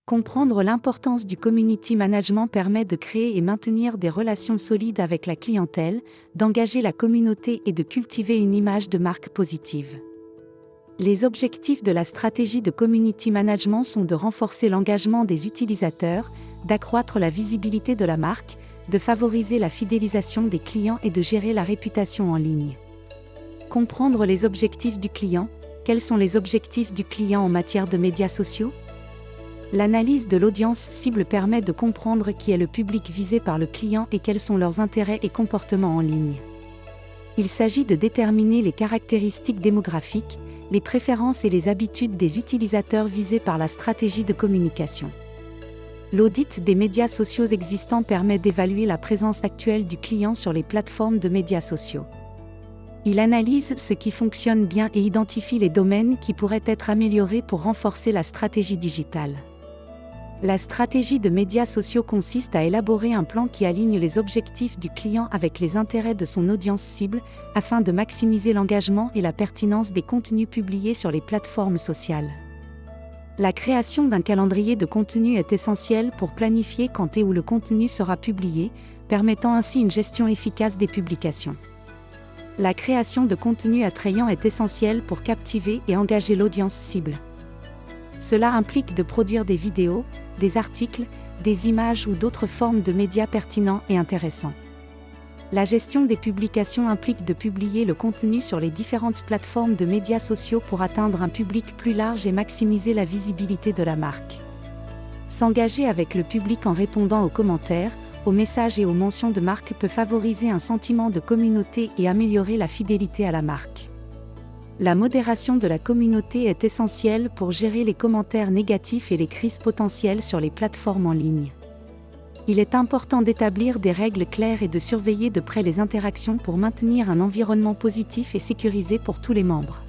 Comprendre l'importance du community management permet de créer et maintenir des relations solides avec la clientèle, d'engager la communauté et de cultiver une image de marque positive. Les objectifs de la stratégie de community management sont de renforcer l'engagement des utilisateurs, d'accroître la visibilité de la marque, de favoriser la fidélisation des clients et de gérer la réputation en ligne. Comprendre les objectifs du client. Quels sont les objectifs du client en matière de médias sociaux ? L'analyse de l'audience cible permet de comprendre qui est le public visé par le client et quels sont leurs intérêts et comportements en ligne. Il s'agit de déterminer les caractéristiques démographiques, les préférences et les habitudes des utilisateurs visés par la stratégie de communication. L'audit des médias sociaux existants permet d'évaluer la présence actuelle du client sur les plateformes de médias sociaux. Il analyse ce qui fonctionne bien et identifie les domaines qui pourraient être améliorés pour renforcer la stratégie digitale. La stratégie de médias sociaux consiste à élaborer un plan qui aligne les objectifs du client avec les intérêts de son audience cible, afin de maximiser l'engagement et la pertinence des contenus publiés sur les plateformes sociales. La création d'un calendrier de contenu est essentielle pour planifier quand et où le contenu sera publié, permettant ainsi une gestion efficace des publications. La création de contenu attrayant est essentielle pour captiver et engager l'audience cible. Cela implique de produire des vidéos, des articles, des images ou d'autres formes de médias pertinents et intéressants. La gestion des publications implique de publier le contenu sur les différentes plateformes de médias sociaux pour atteindre un public plus large et maximiser la visibilité de la marque. S'engager avec le public en répondant aux commentaires, aux messages et aux mentions de marque peut favoriser un sentiment de communauté et améliorer la fidélité à la marque. La modération de la communauté est essentielle pour gérer les commentaires négatifs et les crises potentielles sur les plateformes en ligne. Il est important d'établir des règles claires et de surveiller de près les interactions pour maintenir un environnement positif et sécurisé pour tous les membres.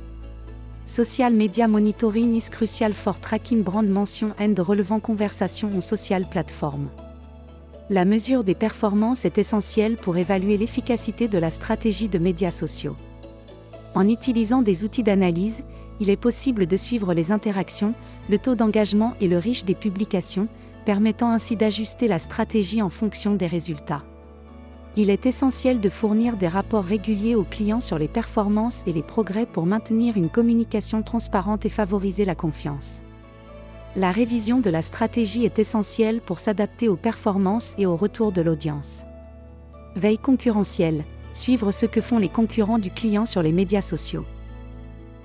Social Media Monitoring is crucial for tracking brand mention and relevant conversation on social platform. La mesure des performances est essentielle pour évaluer l'efficacité de la stratégie de médias sociaux. En utilisant des outils d'analyse, il est possible de suivre les interactions, le taux d'engagement et le reach des publications, permettant ainsi d'ajuster la stratégie en fonction des résultats. Il est essentiel de fournir des rapports réguliers aux clients sur les performances et les progrès pour maintenir une communication transparente et favoriser la confiance. La révision de la stratégie est essentielle pour s'adapter aux performances et au retour de l'audience. Veille concurrentielle. Suivre ce que font les concurrents du client sur les médias sociaux.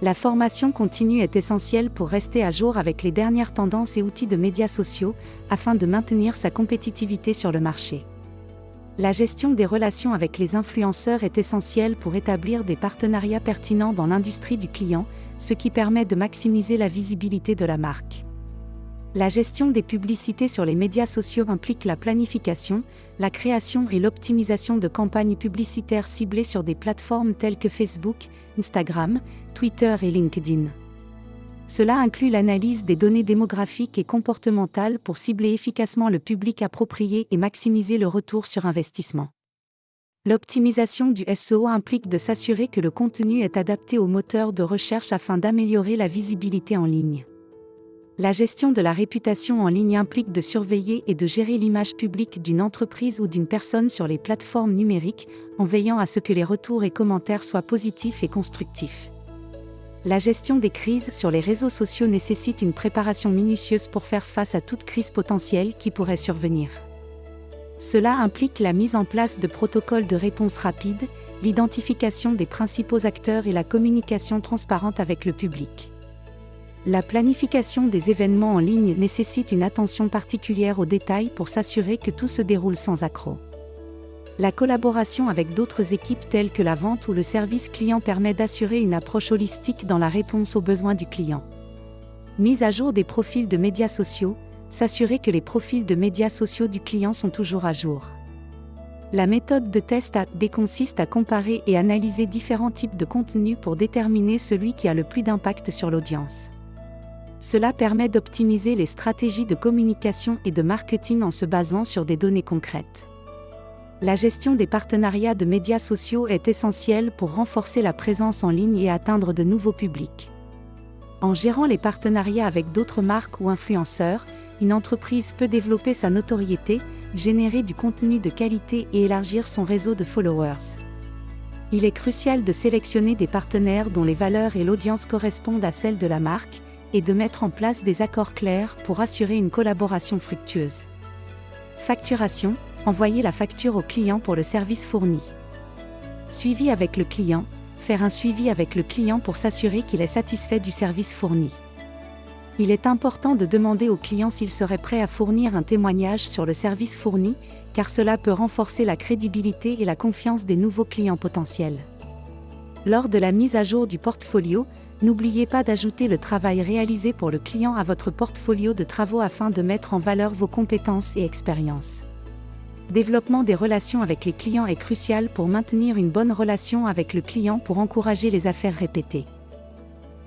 La formation continue est essentielle pour rester à jour avec les dernières tendances et outils de médias sociaux, afin de maintenir sa compétitivité sur le marché. La gestion des relations avec les influenceurs est essentielle pour établir des partenariats pertinents dans l'industrie du client, ce qui permet de maximiser la visibilité de la marque. La gestion des publicités sur les médias sociaux implique la planification, la création et l'optimisation de campagnes publicitaires ciblées sur des plateformes telles que Facebook, Instagram, Twitter et LinkedIn. Cela inclut l'analyse des données démographiques et comportementales pour cibler efficacement le public approprié et maximiser le retour sur investissement. L'optimisation du SEO implique de s'assurer que le contenu est adapté aux moteurs de recherche afin d'améliorer la visibilité en ligne. La gestion de la réputation en ligne implique de surveiller et de gérer l'image publique d'une entreprise ou d'une personne sur les plateformes numériques, en veillant à ce que les retours et commentaires soient positifs et constructifs. La gestion des crises sur les réseaux sociaux nécessite une préparation minutieuse pour faire face à toute crise potentielle qui pourrait survenir. Cela implique la mise en place de protocoles de réponse rapide, l'identification des principaux acteurs et la communication transparente avec le public. La planification des événements en ligne nécessite une attention particulière aux détails pour s'assurer que tout se déroule sans accroc. La collaboration avec d'autres équipes telles que la vente ou le service client permet d'assurer une approche holistique dans la réponse aux besoins du client. Mise à jour des profils de médias sociaux, s'assurer que les profils de médias sociaux du client sont toujours à jour. La méthode de test A/B consiste à comparer et analyser différents types de contenus pour déterminer celui qui a le plus d'impact sur l'audience. Cela permet d'optimiser les stratégies de communication et de marketing en se basant sur des données concrètes. La gestion des partenariats de médias sociaux est essentielle pour renforcer la présence en ligne et atteindre de nouveaux publics. En gérant les partenariats avec d'autres marques ou influenceurs, Une entreprise peut développer sa notoriété, générer du contenu de qualité et élargir son réseau de followers. Il est crucial de sélectionner des partenaires dont les valeurs et l'audience correspondent à celles de la marque, et de mettre en place des accords clairs pour assurer une collaboration fructueuse. Facturation, envoyer la facture au client pour le service fourni. Suivi avec le client, faire un suivi avec le client pour s'assurer qu'il est satisfait du service fourni. Il est important de demander au client s'il serait prêt à fournir un témoignage sur le service fourni, car cela peut renforcer la crédibilité et la confiance des nouveaux clients potentiels. Lors de la mise à jour du portfolio, n'oubliez pas d'ajouter le travail réalisé pour le client à votre portfolio de travaux afin de mettre en valeur vos compétences et expériences. Développement des relations avec les clients est crucial pour maintenir une bonne relation avec le client pour encourager les affaires répétées.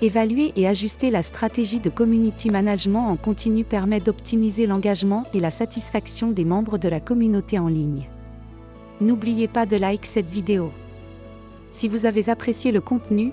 Évaluer et ajuster la stratégie de community management en continu permet d'optimiser l'engagement et la satisfaction des membres de la communauté en ligne. N'oubliez pas de like cette vidéo. Si vous avez apprécié le contenu,